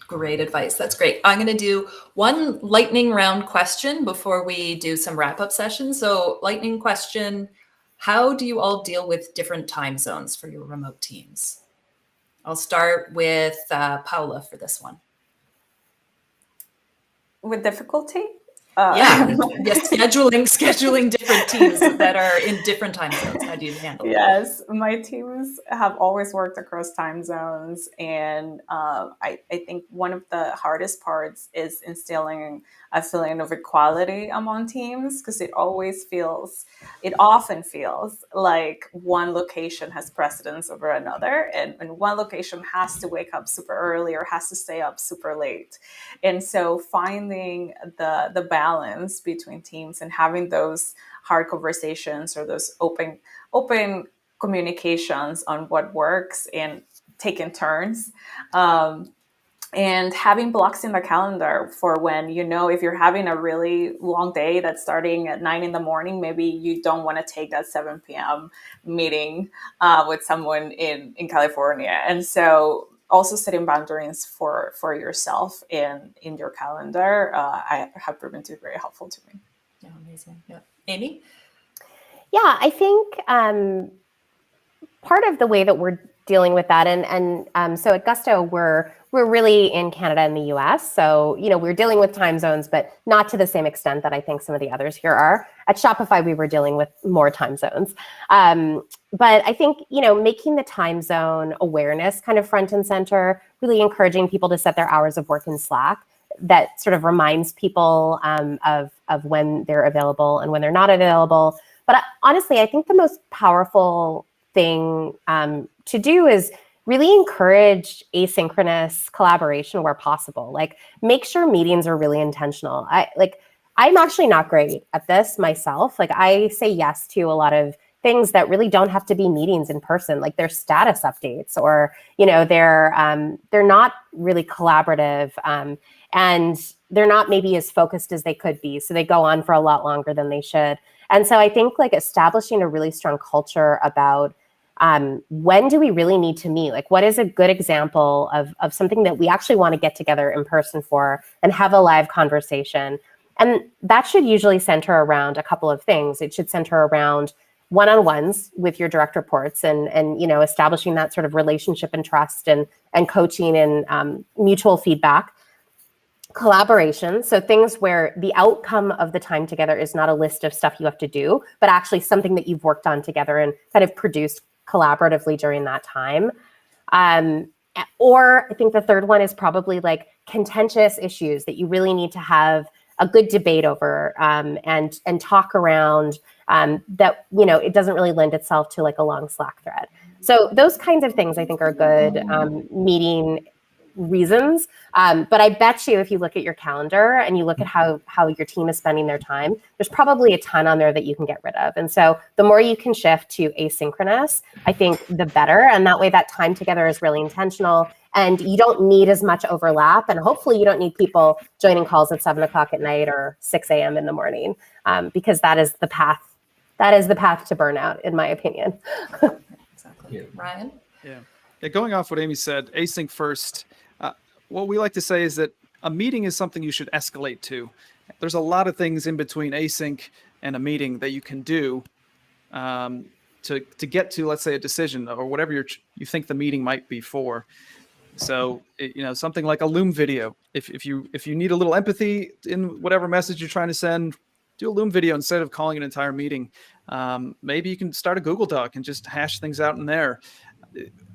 Great advice. That's great. I'm going to do one lightning round question before we do some wrap-up sessions. So lightning question, how do you all deal with different time zones for your remote teams? I'll start with Paula for this one. With difficulty? Yes, scheduling different teams that are in different time zones. How do you handle it? Yes, my teams have always worked across time zones, and I think one of the hardest parts is instilling a feeling of equality among teams, because it often feels like one location has precedence over another, and one location has to wake up super early or has to stay up super late. And so finding the balance between teams and having those hard conversations or those open communications on what works and taking turns, and having blocks in the calendar for when, if you're having a really long day that's starting at 9 a.m, maybe you don't want to take that 7 p.m. meeting with someone in California. And so also setting boundaries for yourself in your calendar I have proven to be very helpful to me. Yeah, amazing. Yeah. Amy? Yeah, I think part of the way that we're dealing with that, and so at Gusto, we're really in Canada and the US. So, we're dealing with time zones, but not to the same extent that I think some of the others here are. At Shopify, we were dealing with more time zones. But I think, making the time zone awareness kind of front and center, really encouraging people to set their hours of work in Slack, that sort of reminds people of when they're available and when they're not available. But honestly, I think the most powerful thing to do is really encourage asynchronous collaboration where possible. Like, make sure meetings are really intentional. I'm actually not great at this myself. Like, I say yes to a lot of things that really don't have to be meetings in person, like their status updates, or they're not really collaborative, and they're not maybe as focused as they could be. So they go on for a lot longer than they should. And so I think establishing a really strong culture about when do we really need to meet? What is a good example of something that we actually want to get together in person for and have a live conversation? And that should usually center around a couple of things. It should center around one-on-ones with your direct reports and establishing that sort of relationship and trust and coaching and mutual feedback. Collaboration, so things where the outcome of the time together is not a list of stuff you have to do, but actually something that you've worked on together and kind of produced collaboratively during that time. Or I think the third one is probably contentious issues that you really need to have a good debate over and talk around that, it doesn't really lend itself to a long Slack thread. So those kinds of things I think are good meeting reasons. But I bet you if you look at your calendar and you look at how your team is spending their time, there's probably a ton on there that you can get rid of. And so the more you can shift to asynchronous, I think the better. And that way that time together is really intentional and you don't need as much overlap. And hopefully you don't need people joining calls at 7 o'clock at night or 6 a.m. in the morning, because that is the path to burnout, in my opinion. Exactly. Yeah. Ryan? Yeah. Going off what Amy said, async first. What we like to say is that a meeting is something you should escalate to. There's a lot of things in between async and a meeting that you can do to get to, let's say, a decision or whatever you think the meeting might be for. So, something like a Loom video. If you need a little empathy in whatever message you're trying to send, do a Loom video instead of calling an entire meeting. Maybe you can start a Google Doc and just hash things out in there.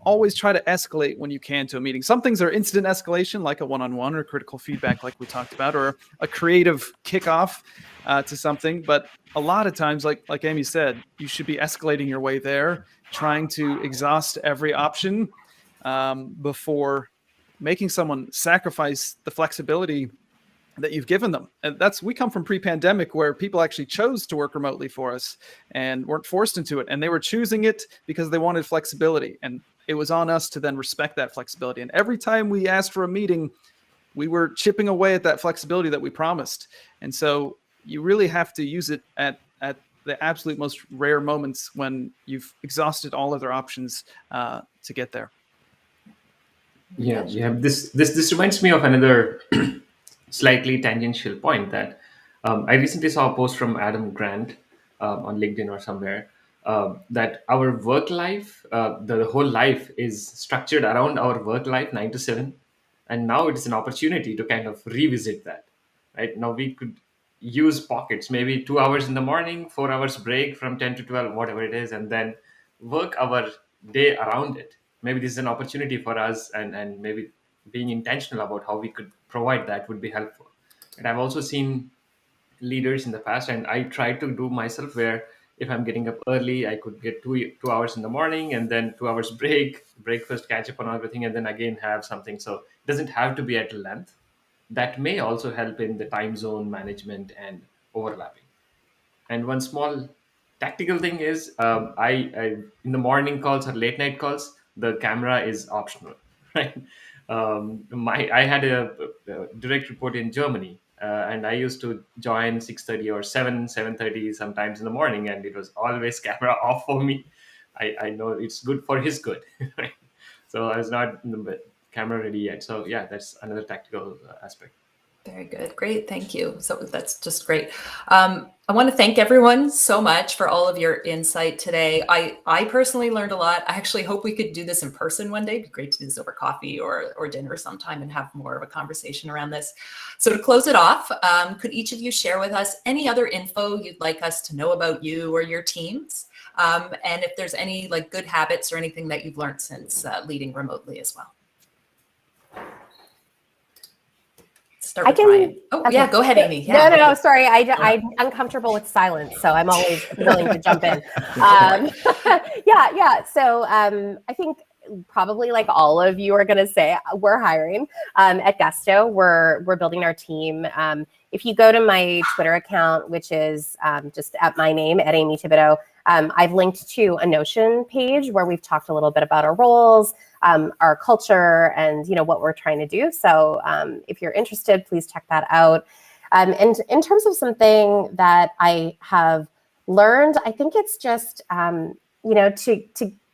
Always try to escalate when you can to a meeting. Some things are instant escalation, like a one-on-one or critical feedback, like we talked about, or a creative kickoff to something. But a lot of times, like Amy said, you should be escalating your way there, trying to exhaust every option before making someone sacrifice the flexibility that you've given them. And we come from pre-pandemic where people actually chose to work remotely for us and weren't forced into it. And they were choosing it because they wanted flexibility. And it was on us to then respect that flexibility. And every time we asked for a meeting, we were chipping away at that flexibility that we promised. And so you really have to use it at the absolute most rare moments when you've exhausted all other options to get there. Yeah, this reminds me of another slightly tangential point that I recently saw a post from Adam Grant on LinkedIn or somewhere that our work life, the whole life is structured around our work life 9 to 7, and now it's an opportunity to kind of revisit that. Right now, we could use pockets, maybe 2 hours in the morning, 4 hours break from 10 to 12, whatever it is, and then work our day around it. Maybe this is an opportunity for us, and maybe being intentional about how we could provide that would be helpful. And I've also seen leaders in the past, and I try to do myself, where if I'm getting up early, I could get 2 hours in the morning, and then 2 hours breakfast, catch up on everything, and then again have something. So it doesn't have to be at length. That may also help in the time zone management and overlapping. And one small tactical thing is, I in the morning calls or late night calls, the camera is optional, right? I had a direct report in Germany, and I used to join 6:30 or 7:30 sometimes in the morning, and it was always camera off for me. I know it's good for his good, right? So I was not camera ready yet. So yeah, that's another tactical aspect. Very good. Great. Thank you. So that's just great. I want to thank everyone so much for all of your insight today. I personally learned a lot. I actually hope we could do this in person one day. It'd be great to do this over coffee or dinner sometime and have more of a conversation around this. So to close it off, could each of you share with us any other info you'd like us to know about you or your teams? And if there's any like good habits or anything that you've learned since leading remotely as well. Start with Ryan. Oh, okay. Yeah, go ahead, Amy. Yeah. No, sorry. I'm uncomfortable with silence, so I'm always willing to jump in. Yeah. So I think probably like all of you are going to say we're hiring at Gusto. We're building our team. If you go to my Twitter account, which is just at my name, at Amy Thibodeau, I've linked to a Notion page where we've talked a little bit about our roles, our culture, and what we're trying to do. So if you're interested, please check that out. And in terms of something that I have learned, I think it's just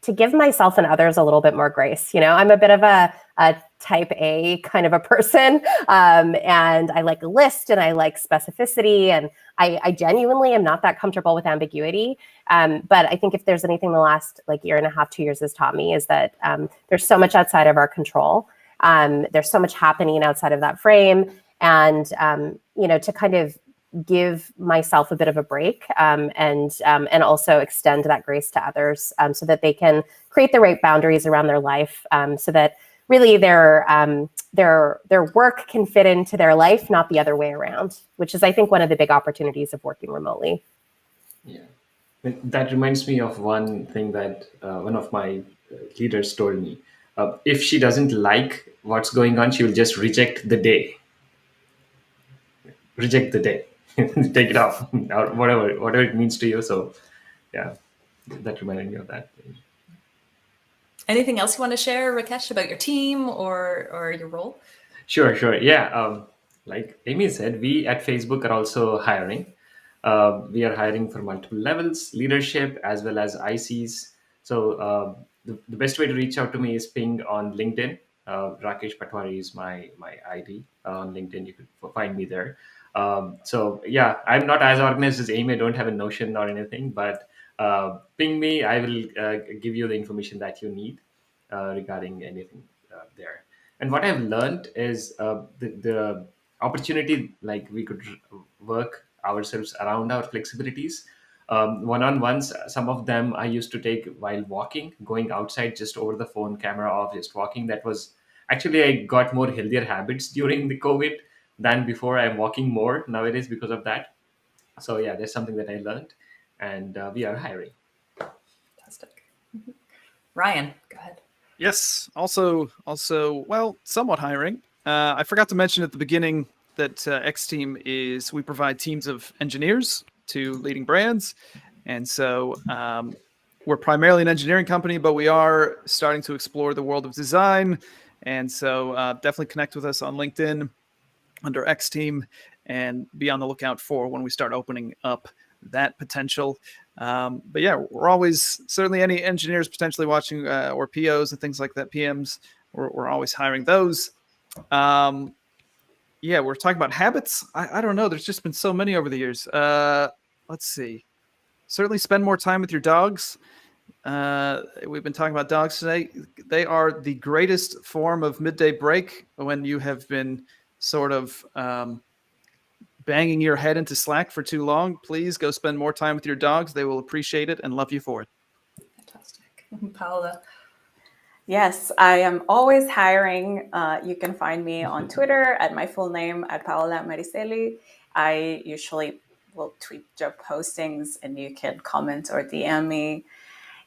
to give myself and others a little bit more grace. I'm a bit of a type A kind of a person, and I like a list and I like specificity, and I genuinely am not that comfortable with ambiguity. But I think if there's anything the last year and a half, 2 years has taught me is that there's so much outside of our control. There's so much happening outside of that frame, and to kind of give myself a bit of a break, and also extend that grace to others, so that they can create the right boundaries around their life, so that really their work can fit into their life, not the other way around, which is, I think, one of the big opportunities of working remotely. Yeah, that reminds me of one thing that one of my leaders told me. If she doesn't like what's going on, she will just reject the day. Reject the day. Take it off, or whatever it means to you. So yeah, that reminded me of that. Anything else you want to share, Rakesh, about your team or your role? Sure. Yeah, like Amy said, we at Facebook are also hiring. We are hiring for multiple levels, leadership as well as ICs. So the best way to reach out to me is ping on LinkedIn. Rakesh Patwari is my ID on LinkedIn. You could find me there. So yeah, I'm not as organized as Amy. I don't have a Notion or anything, but ping me. I will give you the information that you need regarding anything there. And what I've learned is the opportunity, like we could work ourselves around our flexibilities. One-on-ones, some of them I used to take while walking, going outside, just over the phone, camera off, just walking. That was actually, I got more healthier habits during the COVID than before. I'm walking more nowadays because of that. So yeah, that's something that I learned, and we are hiring. Fantastic. Ryan, go ahead. Yes. Also, well, somewhat hiring. I forgot to mention at the beginning that X Team we provide teams of engineers to leading brands. And so we're primarily an engineering company, but we are starting to explore the world of design. And so definitely connect with us on LinkedIn under X Team and be on the lookout for when we start opening up that potential. But yeah, we're always, certainly any engineers potentially watching or POs and things like that, PMs, we're always hiring those. Yeah, we're talking about habits. I don't know. There's just been so many over the years. Let's see. Certainly spend more time with your dogs. We've been talking about dogs today. They are the greatest form of midday break when you have been sort of banging your head into Slack for too long. Please go spend more time with your dogs. They will appreciate it and love you for it. Fantastic. Paola. Yes, I am always hiring. You can find me on Twitter at my full name at Paola Mariselli. I usually will tweet job postings and you can comment or DM me.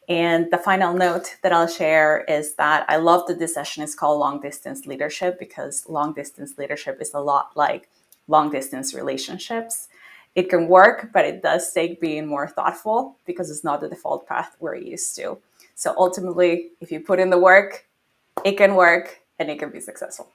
And the final note that I'll share is that I love that this session is called Long Distance Leadership, because long distance leadership is a lot like long distance relationships. It can work, but it does take being more thoughtful because it's not the default path we're used to. So ultimately, if you put in the work, it can work and it can be successful.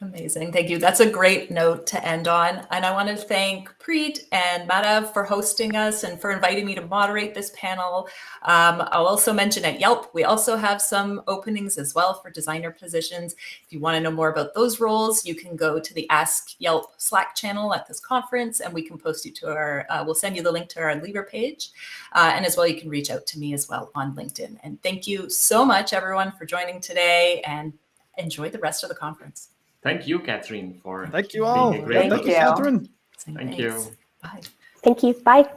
Amazing. Thank you. That's a great note to end on. And I want to thank Preet and Madhav for hosting us and for inviting me to moderate this panel. I'll also mention at Yelp, we also have some openings as well for designer positions. If you want to know more about those roles, you can go to the Ask Yelp Slack channel at this conference, and we can post you to we'll send you the link to our Lever page. And as well, you can reach out to me as well on LinkedIn. And thank you so much, everyone, for joining today, and enjoy the rest of the conference. Thank you, Katherine, for Thank you all. being a great Thank host. you. Katherine. Thank Thanks. you. Bye. Thank you. Bye.